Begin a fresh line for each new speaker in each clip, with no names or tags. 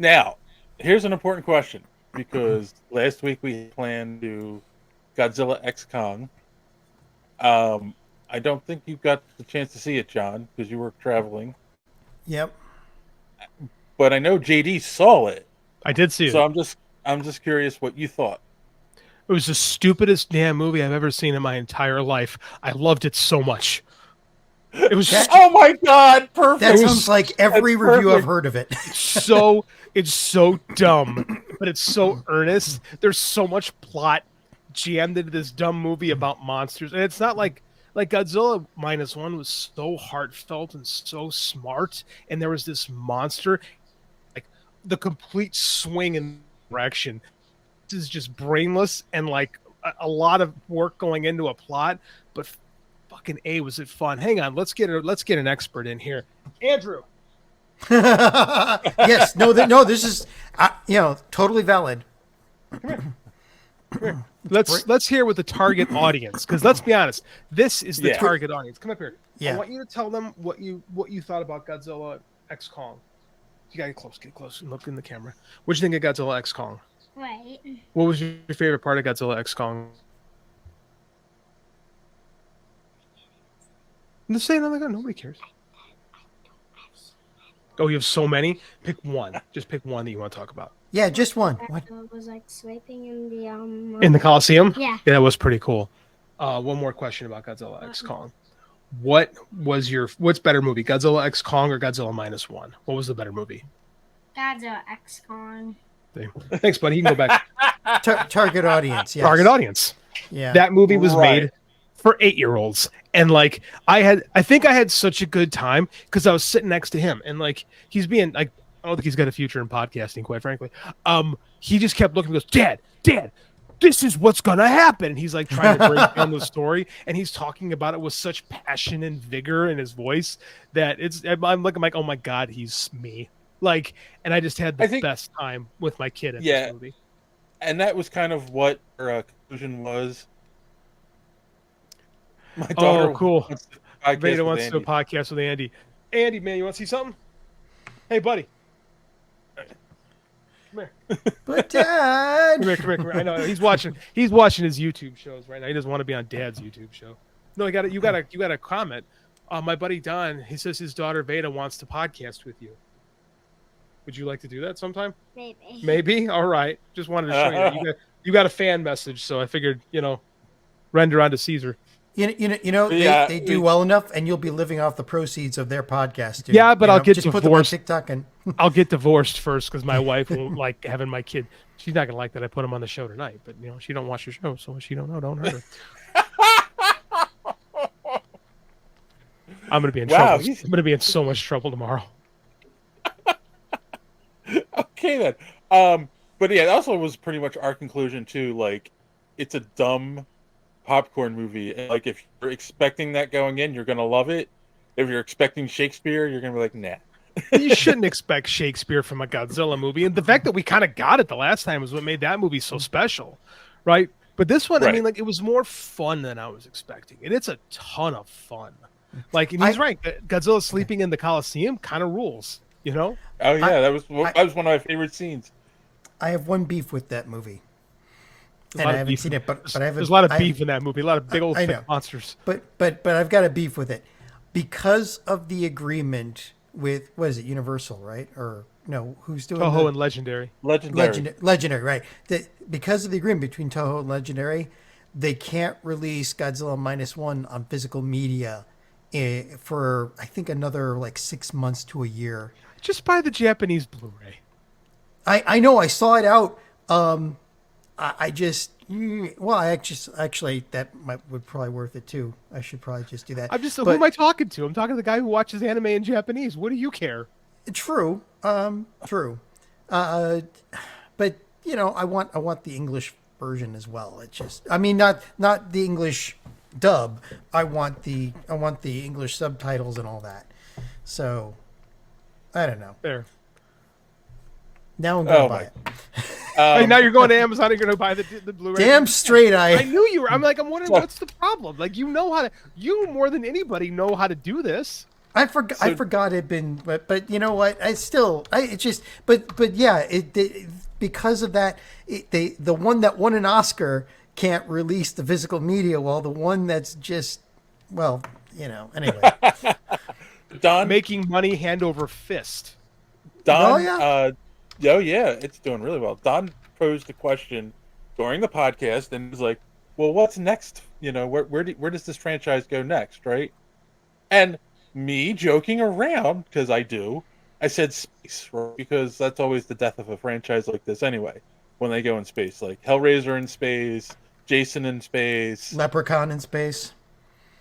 Now, here's an important question because last week we planned to Godzilla X Kong. Um, I don't think you got the chance to see it, John, because you were traveling.
Yep.
But I know JD saw it,
I did see
so
it.
I'm just curious what you thought.
It was the stupidest damn movie I've ever seen in my entire life. I loved it so much. It was
That-
Oh my God! Perfect.
That
It was-
sounds like every
that's
review I've
perfect.
heard of it.
it's so dumb, but it's so earnest. There's so much plot jammed into this dumb movie about monsters, and it's not like Godzilla -1 was so heartfelt and so smart, and there was this monster, like the complete swing in direction. This is just brainless and like a lot of work going into a plot, but fucking A, was it fun. Hang on, let's get an expert in here. Andrew.
Yes. No. This is totally valid.
Let's hear with the target audience, because let's be honest, this is the
Yeah.
target audience. Come up here.
Yeah.
I want you to tell them what you thought about Godzilla X Kong. You gotta get close and look in the camera. What'd you think of Godzilla X Kong?
Right.
What was your favorite part of Godzilla X Kong? Just say another guy. Nobody cares. Oh, you have so many. Pick one. Just pick one that you want to talk about.
Yeah, just one. What?
Was like swiping in the
In the Coliseum?
Yeah.
Yeah, that was pretty cool. One more question about Godzilla X Kong. What's better movie, Godzilla X Kong or Godzilla -1? What was the better movie?
Godzilla X Kong.
Thanks, buddy. You can go back.
Target audience. Yes.
Target audience.
Yeah.
That movie was
Right.
made for 8-year-olds, and like I think I had such a good time because I was sitting next to him, and like he's being like, I don't think he's got a future in podcasting, quite frankly. He just kept looking and goes, Dad, this is what's gonna happen. And he's like trying to break down the story, and he's talking about it with such passion and vigor in his voice that I'm like, oh my God, he's me. Like, and I just had the best time with my kid at this movie.
And that was kind of what our conclusion was. My daughter
cool.
Veda
wants to do a podcast with Andy. Andy, man, you want to see something? Hey, buddy. Come here.
But Dad.
Come here. I know he's watching his YouTube shows right now. He doesn't want to be on Dad's YouTube show. No, you got a comment. My buddy Don, he says his daughter Veda wants to podcast with you. Would you like to do that sometime? Maybe. All right. Just wanted to show you that. You got a fan message, so I figured, render onto Caesar.
They do well enough, and you'll be living off the proceeds of their podcast. Dude.
Yeah, but I'll get
just
divorced.
Put them on TikTok and
I'll get divorced first because my wife won't like having my kid. She's not gonna like that I put him on the show tonight. But she don't watch your show, so she don't know. Don't hurt her. I'm gonna be in trouble. I'm gonna be in so much trouble tomorrow.
Okay then. But yeah, that also was pretty much our conclusion too. Like, it's a dumb popcorn movie. And like, if you're expecting that going in, you're gonna love it. If you're expecting Shakespeare, you're gonna be like, nah.
You shouldn't expect Shakespeare from a Godzilla movie, and the fact that we kind of got it the last time is what made that movie so special, right? But this one, I mean, like, it was more fun than I was expecting, and it's a ton of fun. Like, and he's right. Godzilla sleeping in the Coliseum kind of rules,
Oh yeah, that was one of my favorite scenes.
I have one beef with that movie. And I haven't seen it, but I have.
There's a lot of beef in that movie. A lot of big old thick monsters.
But I've got a beef with it because of the agreement with, what is it, Universal, right? Or no, who's doing
Toho and Legendary.
Legendary, right? Because of the agreement between Toho and Legendary, they can't release Godzilla -1 on physical media for I think another like 6 months to a year.
Just buy the Japanese Blu-ray.
I know, I saw it out. I just, actually that would probably worth it too. I should probably just do that.
Who am I talking to? I'm talking to the guy who watches anime in Japanese. What do you care?
True. True. But I want the English version as well. It's just, I mean, not the English dub. I want the English subtitles and all that. So, I don't know.
There.
Now I'm going to buy it.
Hey, now you're going to Amazon and you're going to buy the Blu-ray.
Damn straight
I knew you were. I'm wondering what's the problem? Like, you more than anybody know how to do this.
I
So
forgot it'd been, but you know what? It's just, but yeah, because of that, the one that won an Oscar can't release the physical media, while the one that's just, well, anyway.
Don,
Making money hand over fist.
Oh
Don,
yeah,
oh yeah, it's doing really well. Don posed a question during the podcast and was like, "Well, what's next? Where does this franchise go next, right?" And me joking around because I said space, right? Because that's always the death of a franchise like this anyway. When they go in space, like Hellraiser in space, Jason in space,
Leprechaun in space.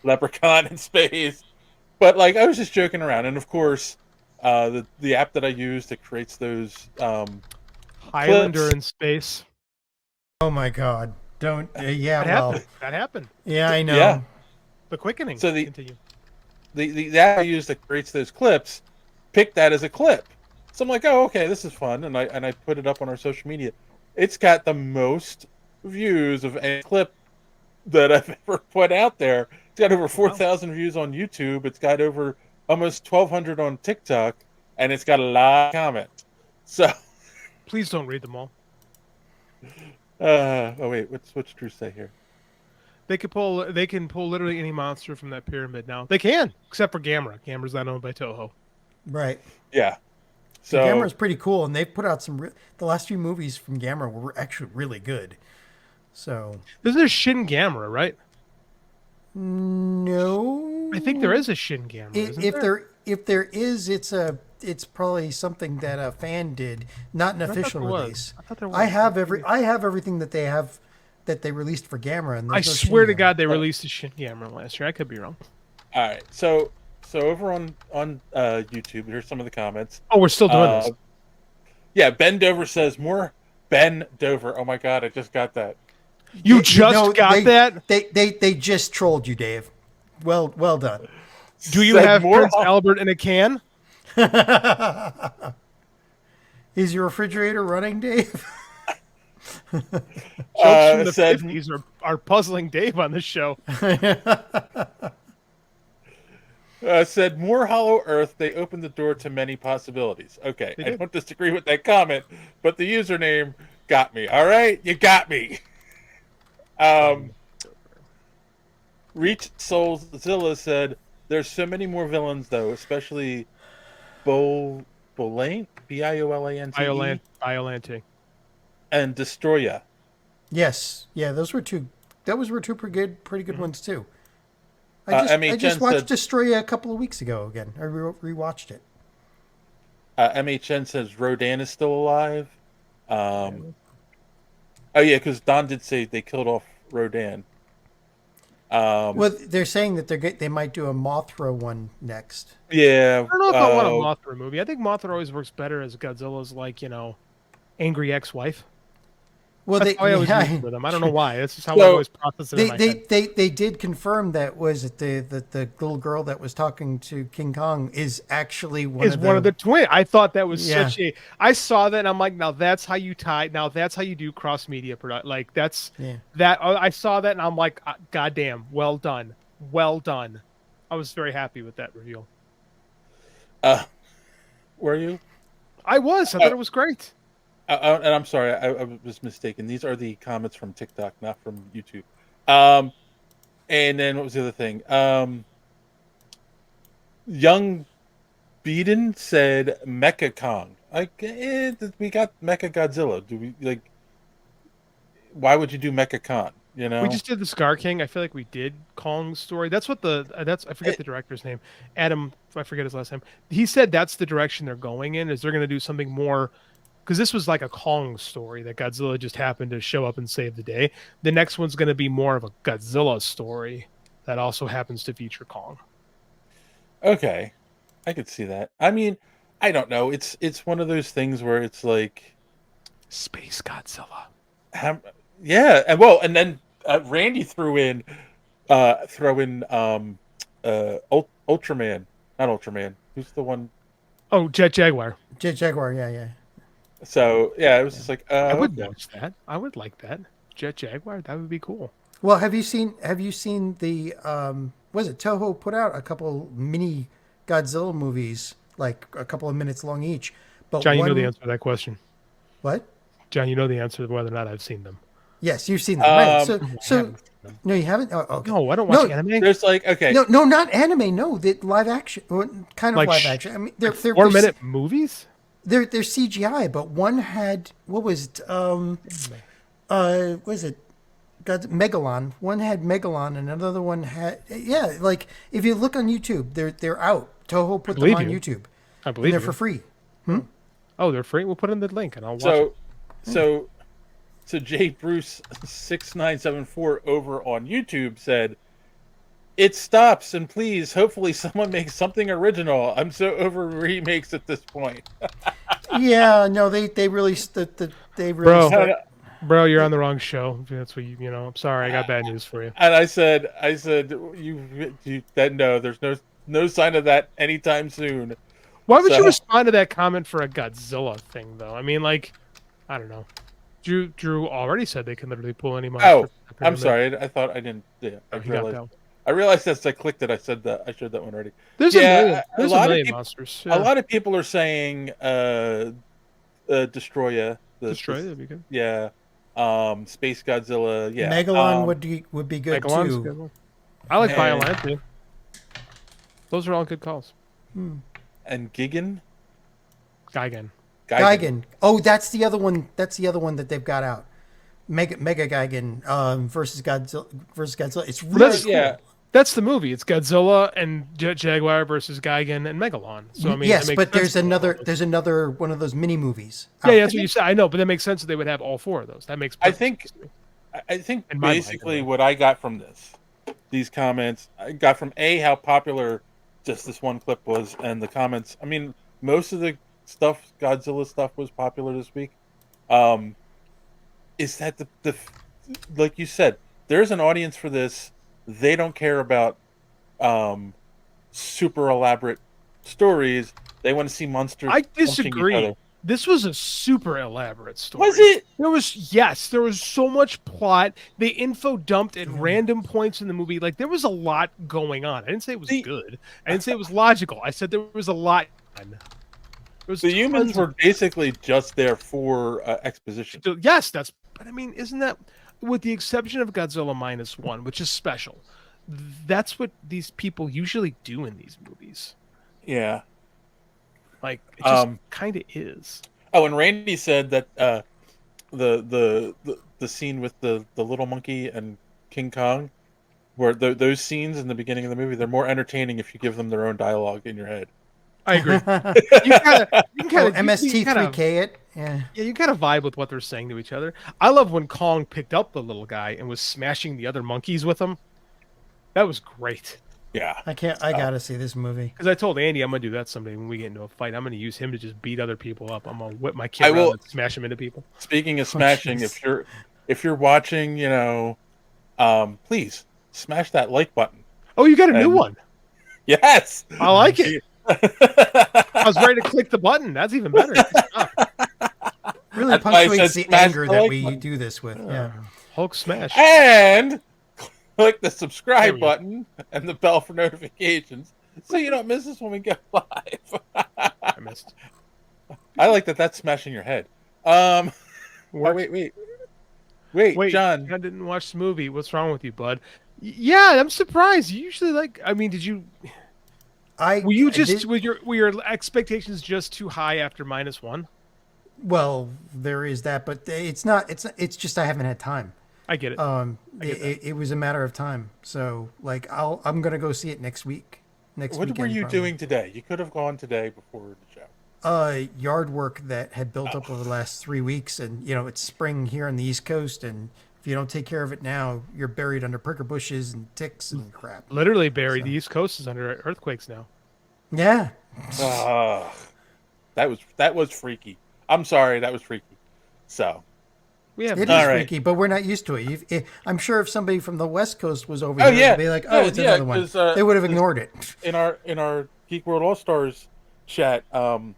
Leprechaun in space. But like I was just joking around, and of course, the app that I use that creates those
Highlander
clips.
in space.
Oh my God! Don't. Yeah,
That
well,
happened. That happened.
yeah, I
Yeah.
know.
The quickening.
So the
Continue.
the app I use that creates those clips picked that as a clip. So I'm like, oh, okay, this is fun, and I put it up on our social media. It's got the most views of any clip that I've ever put out there. It's got over
Wow.
4,000 views on YouTube. It's got over almost 1,200 on TikTok, and it's got a lot of comments. So,
Please don't read them all.
oh wait, what's Drew say here?
They can pull literally any monster from that pyramid now. They can, except for Gamera. Gamera's not owned by Toho.
Right.
Yeah.
The Gamera
So
is pretty cool, and they've put out the last few movies from Gamera were actually really good. So
Isn't there Shin Gamera, right?
no,
I think there is a Shin Gamera. Isn't there?
if there is, it's probably something that a fan did, not an
I thought
official
there was.
release.
I thought there was.
I have everything that they have that they released for Gamera, and
I
there's no
swear to
Shin Gamera.
God, they released a Shin Gamera last year. I could be wrong.
all right, so over on YouTube, here's some of the comments.
Oh, we're still doing this.
Yeah, Ben Dover says more. Ben Dover. Oh my God, I just got that.
You just got that?
They just trolled you, Dave. Well done.
Do you
Said
have
more
Prince Albert in a can?
Is your refrigerator running, Dave?
Jokes from the
said
50s are puzzling Dave on this show.
said more Hollow Earth. They opened the door to many possibilities. Okay,
They
I
did.
don't disagree with that comment, but the username got me. All right, you got me. Reach Soulzilla said, "There's so many more villains though, especially Bolante, Biolante,
Biolante.
and Destroya."
Yes, yeah, those were two. Those were two pretty good ones too.
MHN
I just watched
said-
Destroya a couple of weeks ago again. I rewatched it.
MHN says Rodan is still alive. Oh yeah, because Don did say they killed off Rodan.
Well, they're saying that they might do a Mothra one next.
Yeah.
I don't know if I want a Mothra movie. I think Mothra always works better as Godzilla's angry ex-wife.
Well,
That's how I always
yeah,
use with them. I don't know why. That's just how I
So,
always process it in my head.
they did confirm that the little girl that was talking to King Kong is actually one of the
twins. I thought that was
Yeah.
such a. I saw that and I'm like, now that's how you tie. Now that's how you do cross media product. Like that's
Yeah.
that. I saw that and I'm like, goddamn, well done, well done. I was very happy with that reveal.
Were you?
I was. I thought it was great.
And I'm sorry, I was mistaken. These are the comments from TikTok, not from YouTube. And then what was the other thing? Young Beeden said Mecha Kong. Like, we got Mecha Godzilla. Do we like? Why would you do Mecha Kong? You know,
We just did the Scar King. I feel like we did Kong's story. That's what I forget the director's name. Adam, I forget his last name. He said that's the direction they're going in. Is they're going to do something more. Because this was like a Kong story that Godzilla just happened to show up and save the day. The next one's going to be more of a Godzilla story that also happens to feature Kong.
Okay, I could see that. I mean, I don't know. It's one of those things where it's like,
Space Godzilla.
yeah, and then Randy threw in Ultraman, not Ultraman. Who's the one?
Oh, Jet Jaguar.
Jet Jaguar. Yeah.
So yeah, it was just like
I would
okay.
watch that. I would like that. Jet Jaguar. That would be cool.
Well, have you seen the was it Toho put out a couple mini Godzilla movies, like a couple of minutes long each. But
John, you know
one,
the answer to that question.
what?
John, you know the answer to whether or not I've seen them.
Yes, you've seen them, right?
Um,
No, I
So
haven't seen them.
no, you haven't. Oh, okay.
No, I don't watch
No,
anime.
There's like, okay,
no, not anime. No, the live action, kind of
Like
live action. I mean, they're
4-minute movies?
they're CGI, but one had what was it? What was it? Megalon. One had Megalon, and another one had Like if you look on YouTube, they're out. Toho put them
believe
on
you.
YouTube.
I
And
believe
they're
you.
for free.
Oh, they're free. We'll put in the link and I'll watch it.
so J Bruce 6974 over on YouTube said, "It stops, and please, hopefully, someone makes something original. I'm so over remakes at this point."
Yeah, no, they really they really
Bro.
start-
Bro, you're on the wrong show. That's what you know. I'm sorry. I got bad news for you.
And I said, you that no, there's no sign of that anytime soon.
Why would
So-
you respond to that comment for a Godzilla thing, though? I mean, like, I don't know. Drew already said they can literally pull any monster.
Oh,
from
I'm
the-
sorry. I thought I didn't. Yeah, I
Oh, he got that
realized.
one.
I realized as I clicked it, I said that I showed that one already.
There's
Yeah,
a million.
a
There's a
lot of
million
people-
monsters.
A lot of people are saying Destroya.
Destroy that'd be good.
Yeah. Space Godzilla. Yeah.
Megalon would be good
Megalon's
too.
a good one. I like
And-
Violante. Those are all good calls.
And Gigan.
Gigan.
Gigan. Oh, that's the other one. That's the other one that they've got out. Mega Gigan versus Godzilla. It's really
That's-
cool.
Yeah.
That's the movie. It's Godzilla and Jaguar versus Gigan and Megalon. So I mean,
yes,
that makes
but
sense
there's
to
another.
all those.
There's another one of those mini movies.
Yeah,
out.
yeah, that's what you said. I know, but that makes sense that they would have all four of those. That makes.
I
perfect
think-
sense to me.
I think
In my mind,
basically
anyway.
what I got from these comments, I got from how popular just this one clip was, and the comments. I mean, most of the stuff, Godzilla stuff, was popular this week. Is that the like you said, there's an audience for this. They don't care about super elaborate stories. They want to see monsters.
I
punching each
disagree.
other.
This was a super elaborate story.
Was it?
There was so much plot. They info dumped at random points in the movie. Like there was a lot going on. I didn't say it was
The-
good. I didn't say it was logical. I said there was a lot. There was
The humans
tons
were basically just there for exposition.
of- yes, that's. But I mean, isn't that with the exception of Godzilla -1, which is special? That's what these people usually do in these movies.
Yeah.
Like it just
Um,
kind of is.
Oh, and Randy said that the scene with the little monkey and King Kong, where those scenes in the beginning of the movie, they're more entertaining if you give them their own dialogue in your head.
I agree. You can kind of
MST3K it. Yeah.
Yeah, you kind of vibe with what they're saying to each other. I love when Kong picked up the little guy and was smashing the other monkeys with him. That was great.
Yeah.
I gotta see this movie.
Because I told Andy I'm gonna do that someday when we get into a fight. I'm gonna use him to just beat other people up. I'm gonna whip my kid
I
around
will-
and smash him into people.
Speaking of smashing,
jeez.
if you're watching, please smash that like button.
Oh, you got a new
And-
one.
Yes.
I like it. I was ready to click the button. That's even better.
Really
That's why I
punctuates
said
the
smash
anger
the
that
like
we
button.
do this with. Yeah.
Hulk smash.
And click the
There
subscribe
we go.
button and the bell for notifications so you don't miss us when we go live.
I missed.
I like that. That's smashing your head. Oh,
Work.
wait, John.
I didn't watch the movie. What's wrong with you, bud? Yeah, I'm surprised. You usually like. I mean, did you? Were you just were your expectations just too high after -1?
Well, there is that, but it's not. It's just I haven't had time.
I get it.
It was a matter of time. So like I'm gonna go see it next week. Next
What were
weekend,
you
probably.
doing today? You could have gone today before the show.
Yard work that had built up over the last 3 weeks, and it's spring here on the East Coast, and if you don't take care of it now, you're buried under pricker bushes and ticks and crap.
Literally buried. The East Coast is under earthquakes now.
Yeah,
That was freaky. I'm sorry, that was freaky. So
We have
it is
All right.
freaky, but we're not used to it. I'm sure if somebody from the West Coast was over
Oh,
here,
yeah.
they'd be like,
Oh,
"Oh, it's
yeah,
another one."
'cause,
They would have ignored it.
in our Geek World All Stars chat, the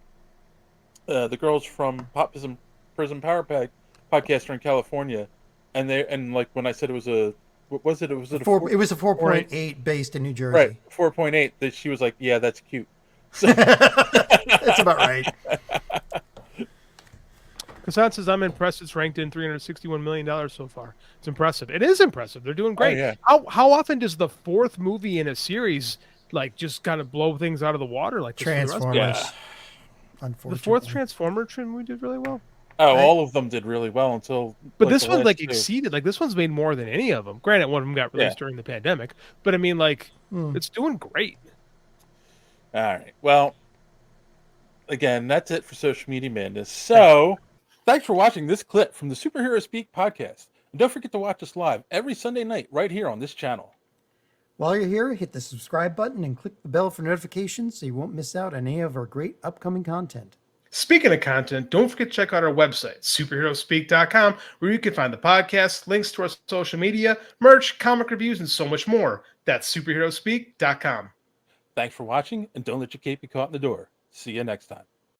girls from Prism Power Pack podcast are in California, and like when I said it was a what was it? Was it a
It was a 4.8 based in New Jersey.
right 4.8? That she was like, yeah, that's cute. So,
That's about right.
Kassan says, I'm impressed it's ranked in $361 million so far. It's impressive. It is impressive. They're doing great.
yeah.
How often does the fourth movie in a series like just kind of blow things out of the water like this for the rest of
Transformers.
them? The
Unfortunately.
fourth Transformer movie did really well.
all of them did really well until.
But
like,
this
the
one
last
like
two.
exceeded. Like this one's made more than any of them. Granted, one of them got released during the pandemic. But I mean, like, it's doing great.
All right. Well, again, that's it for Social Media Madness. So, thanks for watching this clip from the Superhero Speak podcast. And don't forget to watch us live every Sunday night right here on this channel.
While you're here, hit the subscribe button and click the bell for notifications so you won't miss out on any of our great upcoming content.
Speaking of content, don't forget to check out our website, superheroespeak.com, where you can find the podcast, links to our social media, merch, comic reviews, and so much more. That's superheroespeak.com.
Thanks for watching, and don't let your cape be caught in the door. See you next time.